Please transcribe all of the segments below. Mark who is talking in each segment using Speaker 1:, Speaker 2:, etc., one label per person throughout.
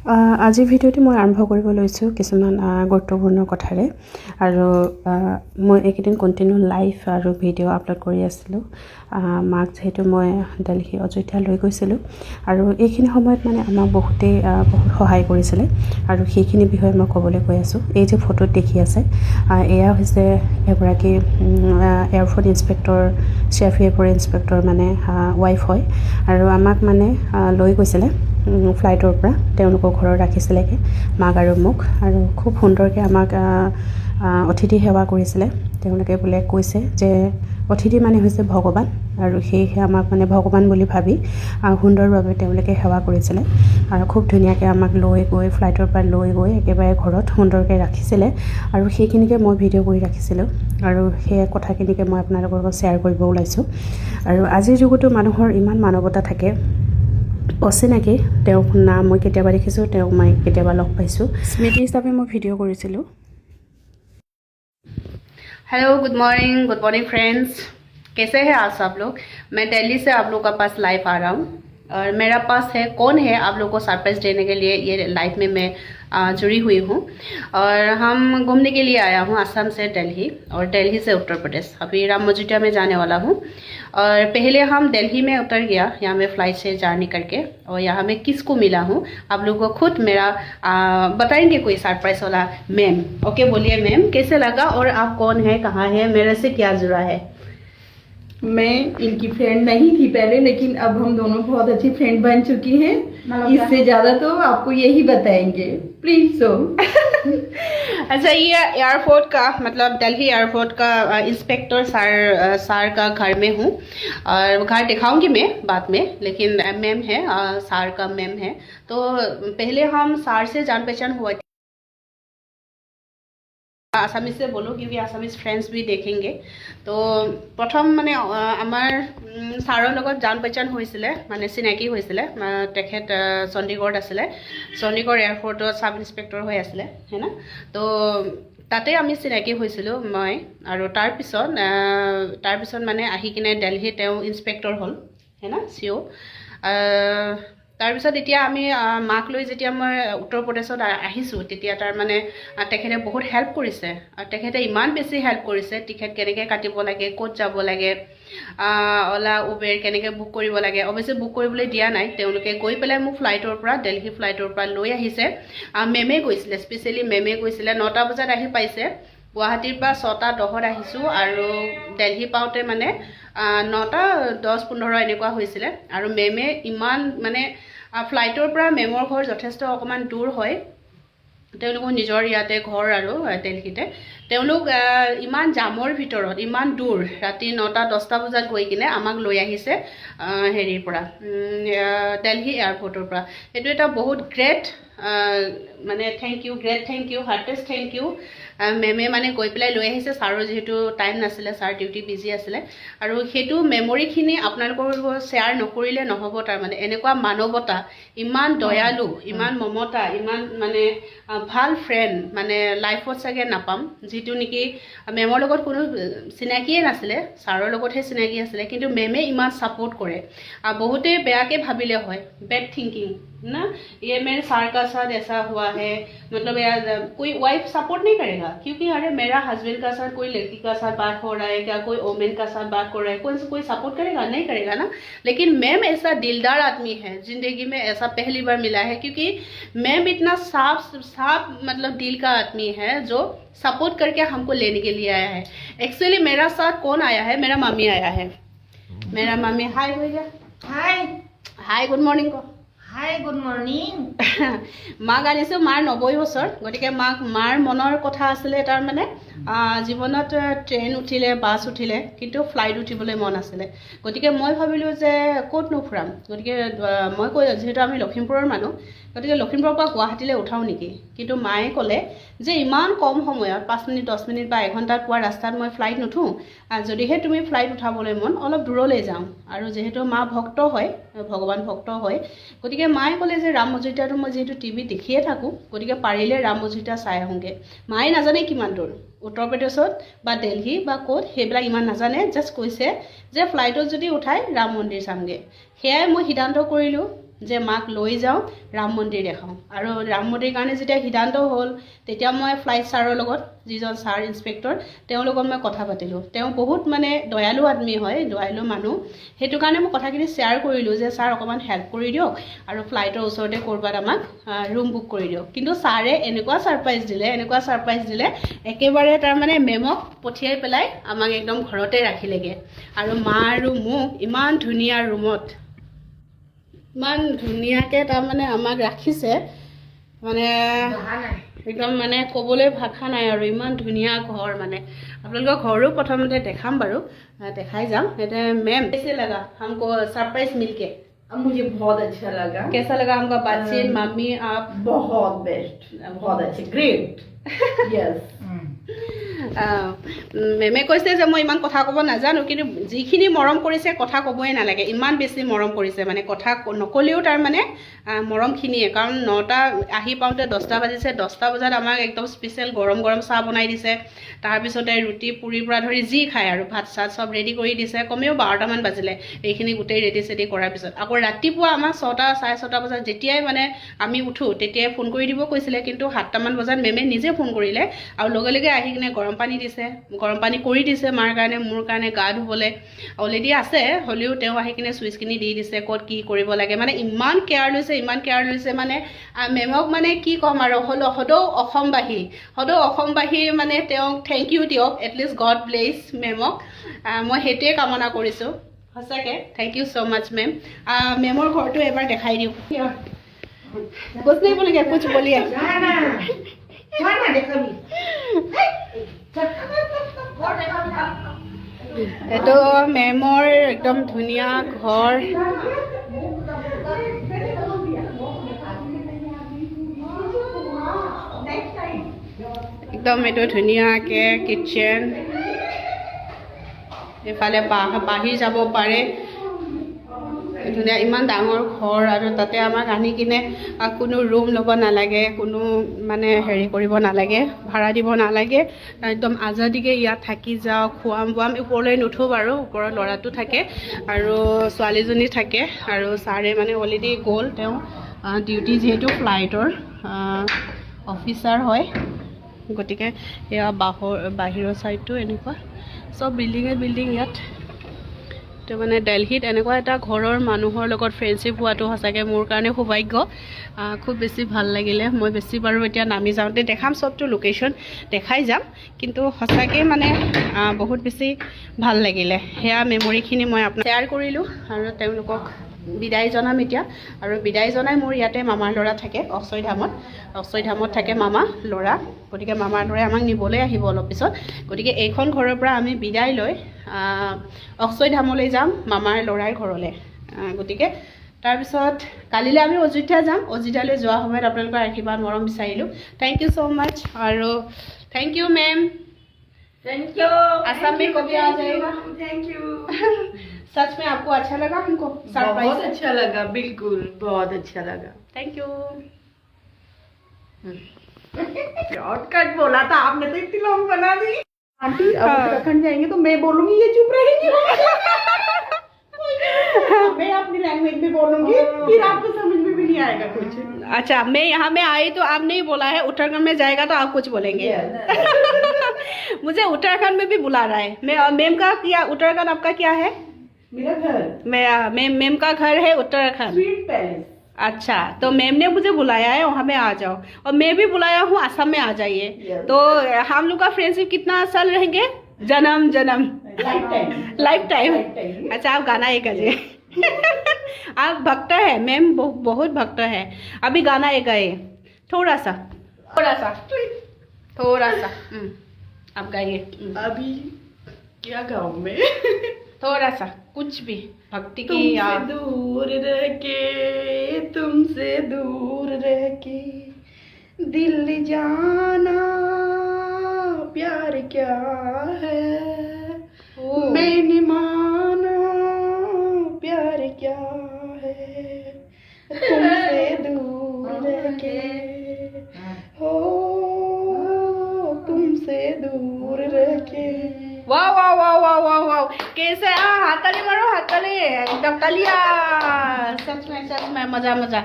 Speaker 1: আজি ভিডিঅ'টি মই আৰম্ভ কৰিব লৈছোঁ কিছুমান গুৰুত্বপূৰ্ণ কথাৰে আৰু মই এইকেইদিন কণ্টিনিউ লাইভ আৰু ভিডিঅ' আপলোড কৰি আছিলোঁ মাক যিহেতু মই দিল্লী অযোধ্যা লৈ গৈছিলোঁ আৰু এইখিনি সময়ত মানে আমাক বহুত সহায় কৰিছিলে আৰু সেইখিনি বিষয়ে মই ক'বলৈ গৈ আছোঁ। এই যে ফটোত দেখি আছে এয়া হৈছে এগৰাকী air force inspector chief airport inspector মানে ৱাইফ হয় আৰু আমাক মানে লৈ গৈছিলে ফ্লাইটৰ পৰা তেওঁলোকৰ ঘৰত ৰাখিছিলেগৈ মাক আৰু মোক আৰু খুব সুন্দৰকৈ আমাক অতিথি সেৱা কৰিছিলে। তেওঁলোকে বোলে কৈছে যে অতিথি মানে হৈছে ভগৱান আৰু সেয়েহে আমাক মানে ভগৱান বুলি ভাবি সুন্দৰভাৱে তেওঁলোকে সেৱা কৰিছিলে আৰু খুব ধুনীয়াকৈ আমাক লৈ গৈ ফ্লাইটৰ পৰা লৈ গৈ একেবাৰে ঘৰত সুন্দৰকৈ ৰাখিছিলে আৰু সেইখিনিকে মই ভিডিঅ' কৰি ৰাখিছিলোঁ আৰু সেই কথাখিনিকে মই আপোনালোকৰ লগত শ্বেয়াৰ কৰিব ওলাইছোঁ। আৰু আজিৰ যুগতো মানুহৰ ইমান মানৱতা থাকে, অচিনাকি তেওঁক নাম মই কেতিয়াবা দেখিছোঁ, তেওঁক মই কেতিয়াবা লগ পাইছোঁ, স্মৃতি হিচাপে মই ভিডিঅ' কৰিছিলোঁ।
Speaker 2: हेलो गुड मॉर्निंग फ्रेंड्स, कैसे हैं आप सब लोग। मैं दिल्ली से आप लोग का पास लाइव आ रहा हूँ और मेरा पास है कौन है आप लोग को सरप्राइज़ देने के लिए ये लाइव में मैं जुड़ी हुई हूँ और हम घूमने के लिए आया हूँ असम से दिल्ली और दिल्ली से उत्तर प्रदेश। अभी राम मजिठा में जाने वाला हूँ और पहले हम दिल्ली में उतर गया यहाँ में फ़्लाइट से जर्नी करके और यहाँ में किसको मिला हूँ आप लोगों को खुद मेरा बताएंगे कोई सरप्राइज़ वाला मैम। ओके बोलिए मैम, कैसे लगा और आप कौन है, कहाँ है, मेरे से क्या जुड़ा है।
Speaker 3: मैं इनकी फ्रेंड नहीं थी पहले, लेकिन अब हम दोनों बहुत अच्छी फ्रेंड बन चुकी हैं। इससे ज़्यादा तो आपको यही बताएंगे, प्लीज सो।
Speaker 2: अच्छा, ये एयरपोर्ट का मतलब दिल्ली एयरपोर्ट का इंस्पेक्टर सर का घर में हूँ और घर दिखाऊंगी मैं बाद में, लेकिन मैम है सर का मैम है। तो पहले हम सर से जान पहचान हुआ थी, आसामीज से बोलो क्योंकि आसामीज फ्रेंड्स भी देखेंगे। तो प्रथम माने आमार साৰৰ লগত जान पहचान হৈছিলে মানে চিনাকি হৈছিলে। তেখেত চণ্ডীগড়ত আছিলে, চণ্ডীগড় এয়াৰপৰ্টত সাব ইন্সপেক্টৰ হৈ আছিলে হয় না। তো তাতে আমি চিনাকি হৈছিলোঁ মই আৰু তাৰপিছত মানে আহি কিনে দিল্লী তেওঁ ইন্সপেক্টৰ হ'ল হয় না চিঅ'। তাৰপিছত এতিয়া আমি মাক লৈ যেতিয়া মই উত্তৰ প্ৰদেশত আহিছোঁ তেতিয়া তাৰ মানে তেখেতে বহুত হেল্প কৰিছে আৰু তেখেতে ইমান বেছি হেল্প কৰিছে, টিকেট কেনেকৈ কাটিব লাগে, ক'ত যাব লাগে, অ'লা উবেৰ কেনেকৈ বুক কৰিব লাগে। অৱশ্যে বুক কৰিবলৈ দিয়া নাই, তেওঁলোকে গৈ পেলাই মোক ফ্লাইটৰ পৰা দিল্লী ফ্লাইটৰ পৰা লৈ আহিছে। মেমে গৈছিলে, স্পেচিয়েলি মেমে গৈছিলে, 9টা বজাত আহি পাইছে। গুৱাহাটীৰ পৰা 6টা 10ত আহিছোঁ আৰু দিল্লী পাওঁতে মানে 9টা 10-15 এনেকুৱা হৈছিলে আৰু মেমে ইমান মানে ফ্লাইটৰ পৰা মেমৰ ঘৰ যথেষ্ট অকণমান দূৰ হয়, তেওঁলোকৰ নিজৰ ইয়াতে ঘৰ আৰু দিল্লীতে। তেওঁলোক ইমান জামৰ ভিতৰত ইমান দূৰ ৰাতি 9টা 10টা বজাত গৈ কিনে আমাক লৈ আহিছে হেৰিৰ পৰা দিল্লী এয়াৰপৰ্টৰ পৰা। সেইটো এটা বহুত গ্ৰেট মানে great thank you, heartiest thank you. মেমে মানে গৈ পেলাই লৈ আহিছে, ছাৰৰ যিহেতু টাইম নাছিলে, ছাৰ ডিউটি বিজি আছিলে আৰু সেইটো মেমৰিখিনি আপোনালোকৰ লগত শ্বেয়াৰ নকৰিলে নহ'ব। তাৰমানে এনেকুৱা মানৱতা, ইমান দয়ালু, ইমান মমতা, ইমান মানে ভাল ফ্ৰেণ্ড মানে লাইফত চাগে নাপাম, যিটো নেকি মেমৰ লগত কোনো চিনাকিয়ে নাছিলে, ছাৰৰ লগতহে চিনাকি আছিলে, কিন্তু মেমে ইমান ছাপোৰ্ট কৰে। বহুতে বেয়াকৈ ভাবিলে হয়, বেড থিংকিং ना, ये मेरे सार का साथ ऐसा हुआ है, मतलब यार कोई वाइफ सपोर्ट नहीं करेगा क्योंकि अरे मेरा हस्बैंड का साथ कोई लड़की का साथ बात हो रहा है क्या, कोई वोमेन का साथ बात हो रहा है, कोई सपोर्ट करेगा, नहीं करेगा ना। लेकिन मैम ऐसा दिलदार आदमी है, ज़िंदगी में ऐसा पहली बार मिला है क्योंकि मैम इतना साफ मतलब दिल का आदमी है जो सपोर्ट करके हमको लेने के लिए आया है। एक्चुअली मेरा साथ कौन आया है, मेरा मम्मी आया है। मेरा मम्मी हाय भैया, हाय गुड मॉर्निंग को।
Speaker 3: Hi good morning.
Speaker 2: মাক আনিছোঁ, মাৰ 90 বছৰ, গতিকে মাৰ মনৰ কথা আছিলে তাৰমানে জীৱনত ট্ৰেইন উঠিলে, বাছ উঠিলে, কিন্তু ফ্লাইট উঠিবলৈ মন আছিলে। গতিকে মই ভাবিলোঁ যে ক'তনো ফুৰাম, গতিকে মই যিহেতু আমি লখিমপুৰৰ মানুহ, গতিকে লখিমপুৰৰ পৰা গুৱাহাটীলৈ উঠাওঁ নেকি। কিন্তু মায়ে ক'লে যে ইমান কম সময়ত 5 মিনিট 10 মিনিট বা এঘণ্টাত পোৱা ৰাস্তাত মই ফ্লাইট নুঠোঁ, যদিহে তুমি ফ্লাইট উঠাবলৈ মন অলপ দূৰলৈ যাওঁ। আৰু যিহেতু মা ভক্ত হয়, ভগৱান ভক্ত হয়, গতিকে মায়ে ক'লে যে ৰাম মজিঠাটো মই যিহেতু টিভি দেখিয়ে থাকোঁ, গতিকে পাৰিলে ৰাম মজিঠা চাই আহোঁগৈ। মায়ে নাজানে কিমান দূৰ, উত্তৰ প্ৰদেশত বা দিল্লী বা ক'ত সেইবিলাক ইমান নাজানে, জাষ্ট কৈছে যে ফ্লাইটত যদি উঠাই ৰাম মন্দিৰ চামগৈ। সেয়াই মই সিদ্ধান্ত কৰিলোঁ যে মাক লৈ যাওঁ ৰাম মন্দিৰ দেখাওঁ আৰু ৰাম মন্দিৰ কাৰণে যেতিয়া সিদ্ধান্ত হ'ল তেতিয়া মই ফ্লাইট ছাৰৰ লগত যিজন ছাৰ ইনস্পেক্টৰ তেওঁৰ লগত মই কথা পাতিলোঁ তেওঁ বহুত মানে দয়ালু আদমি হয় দয়ালু মানুহ সেইটো কাৰণে মই কথাখিনি শ্বেয়াৰ কৰিলোঁ যে ছাৰ অকণমান হেল্প কৰি দিয়ক আৰু ফ্লাইটৰ ওচৰতে ক'ৰবাত আমাক ৰুম বুক কৰি দিয়ক কিন্তু ছাৰে এনেকুৱা ছাৰপ্ৰাইজ দিলে একেবাৰে তাৰমানে মেমক পঠিয়াই পেলাই আমাক একদম ঘৰতে ৰাখিলেগৈ আৰু মা আৰু মোক ইমান ধুনীয়া ৰুমত ইমান ধুনীয়াকৈ তাৰমানে আমাক ৰাখিছে মানে একদম মানে ক'বলৈ ভাষা নাই আৰু ইমান ধুনীয়া ঘৰ মানে আপোনালোকৰ ঘৰো প্ৰথমতে দেখাম বাৰু দেখাই যাম এতিয়া মেম कैसे लगा हमको सरप्राइज मिलके
Speaker 3: अब मुझे बहुत अच्छा लगा
Speaker 2: कैसा लगा हमका बातचीत मम्मी आप
Speaker 3: बहुत बेस्ट बहुत अच्छे ग्रेट यस
Speaker 2: মেমে কৈছে যে মই ইমান কথা ক'ব নাজানো কিন্তু যিখিনি মৰম কৰিছে কথা ক'বই নালাগে ইমান বেছি মৰম কৰিছে মানে কথা নক'লেও তাৰমানে মৰমখিনিয়ে কাৰণ 9টা আহি পাওঁতে 10টা বাজিছে 10টা বজাত আমাক একদম স্পেচিয়েল গৰম গৰম চাহ বনাই দিছে তাৰপিছতে ৰুটি পুৰিৰ পৰা ধৰি যি খায় আৰু ভাত চাত চব ৰেডি কৰি দিছে কমেও 12টামান বাজিলে এইখিনি গোটেই ৰেডি চেডি কৰাৰ পিছত আকৌ ৰাতিপুৱা আমাক 6টা 6:30 বজাত যেতিয়াই মানে আমি উঠোঁ তেতিয়াই ফোন কৰি দিব কৈছিলে কিন্তু 7টামান বজাত মেমে নিজে ফোন কৰিলে আৰু লগে লগে আহি কিনে গৰম পানী দিছে গৰম পানী কৰি দিছে মাৰ কাৰণে মোৰ কাৰণে গা ধুবলৈ অলৰেডি আছে হ'লেও তেওঁ আহি কিনে চুইচখিনি দি দিছে ক'ত কি কৰিব লাগে মানে ইমান কেয়াৰ লৈছে মানে মেমক মানে কি ক'ম আৰু সদৌ অসমবাসী মানে তেওঁক থেংক ইউ দিয়ক এটলিষ্ট গড ব্লেছ মেমক মই সেইটোৱে কামনা কৰিছোঁ সঁচাকৈ thank you so' much ma'am মেমৰ ঘৰটো এবাৰ দেখাই দিওঁ कुछ नहीं बोलेंगे कुछ बोलिए এইটো মেমৰ একদম ধুনীয়া ঘৰ একদম এইটো ধুনীয়াকৈ কিটচেন এইফালে বাহিৰ যাব পাৰে ধুনীয়া ইমান ডাঙৰ ঘৰ আৰু তাতে আমাক আনি কিনে কোনো ৰুম ল'ব নালাগে কোনো মানে হেৰি কৰিব নালাগে ভাড়া দিব নালাগে একদম আজাদিকে ইয়াত থাকি যাওক খুৱাম বোৱাম ওপৰলৈ নুঠোঁ বাৰু ওপৰত ল'ৰাটো থাকে আৰু ছোৱালীজনী থাকে আৰু ছাৰে মানে অলৰেডি গ'ল তেওঁ ডিউটি যিহেতু ফ্লাইটৰ অফিচাৰ হয় গতিকে এয়া বাহিৰৰ ছাইডটো এনেকুৱা চব বিল্ডিং ইয়াত তো মানে দিল্লীত এনেকুৱা এটা ঘৰৰ মানুহৰ লগত ফ্ৰেণ্ডশ্বিপ হোৱাটো সঁচাকৈ মোৰ কাৰণে সৌভাগ্য খুব বেছি ভাল লাগিলে মই বেছি বাৰু এতিয়া নামি যাওঁতে দেখাম চবটো লোকেশ্যন দেখাই যাম কিন্তু সঁচাকৈ মানে বহুত বেছি ভাল লাগিলে সেয়া মেমৰিখিনি মই আপোনাক শ্বেয়াৰ কৰিলোঁ আৰু তেওঁলোকক বিদায় জনাম এতিয়া আৰু বিদায় জনাই মোৰ ইয়াতে মামাৰ ল'ৰা থাকে অক্ষয়ধামত থাকে মামা ল'ৰা গতিকে মামাৰ ল'ৰাই আমাক নিবলৈ আহিব অলপ পিছত গতিকে এইখন ঘৰৰ পৰা আমি বিদায় লৈ অক্ষয়ধামলৈ যাম মামাৰ ল'ৰাৰ ঘৰলৈ গতিকে তাৰপিছত কালিলৈ আমি অযোধ্যা যাম অযোধ্যালৈ যোৱা সময়ত আপোনালোকৰ আশীৰ্বাদ মৰম বিচাৰিলোঁ থেংক ইউ ছ' মাছ আৰু thank you ma'am
Speaker 3: thank you
Speaker 2: Assam में कभी आ जाएगा
Speaker 3: थैंक यू
Speaker 2: सच में आपको अच्छा लगा हमको
Speaker 3: बहुत अच्छा लगा बिल्कुल बहुत अच्छा लगा
Speaker 2: थैंक यू
Speaker 3: शॉर्टकट बोला था आपने तो इतनी लॉन्ग बना दी आंटी अब उत्तराखंड जाएंगे तो मैं बोलूंगी ये चुप रहेगी मैं अपनी लैंग्वेज में बोलूंगी फिर आपको समझ में भी नहीं आएगा कुछ
Speaker 2: अच्छा मैं यहाँ में आई तो आप नहीं बोला है उत्तराखंड में जाएगा तो आप कुछ बोलेंगे मुझे उत्तराखंड में भी बुला रहा है मेम का क्या उत्तराखंड आपका क्या है
Speaker 3: मेरा घर
Speaker 2: मेम का घर है उत्तराखंड
Speaker 3: स्वीट पैलेस
Speaker 2: अच्छा तो मैम ने मुझे बुलाया है वहाँ में आ जाओ और मैं भी बुलाया हूँ असम में आ जाइए तो हम लोग का फ्रेंडशिप कितना साल रहेंगे जन्म लाइफ टाइम अच्छा आप गाना एक गाइए आप भक्त है मैम बहुत भक्त है अभी गाना एक गाइए थोड़ा सा आप गाइए
Speaker 3: अभी क्या गाऊं मैं
Speaker 2: थोड़ा सा कुछ भी भक्ति की
Speaker 3: तुमसे दूर रह के दिल जाना प्यार क्या है मैंने माना प्यार क्या है तुमसे दूर रह के हो तुमसे दूर रह के
Speaker 2: वाह वाह वाह वाह वाह वाह कैसे हाथ ताली मारो, हाथ ताली एकदम तालियां। सच में मजा मजा।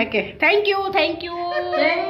Speaker 2: Okay, thank you.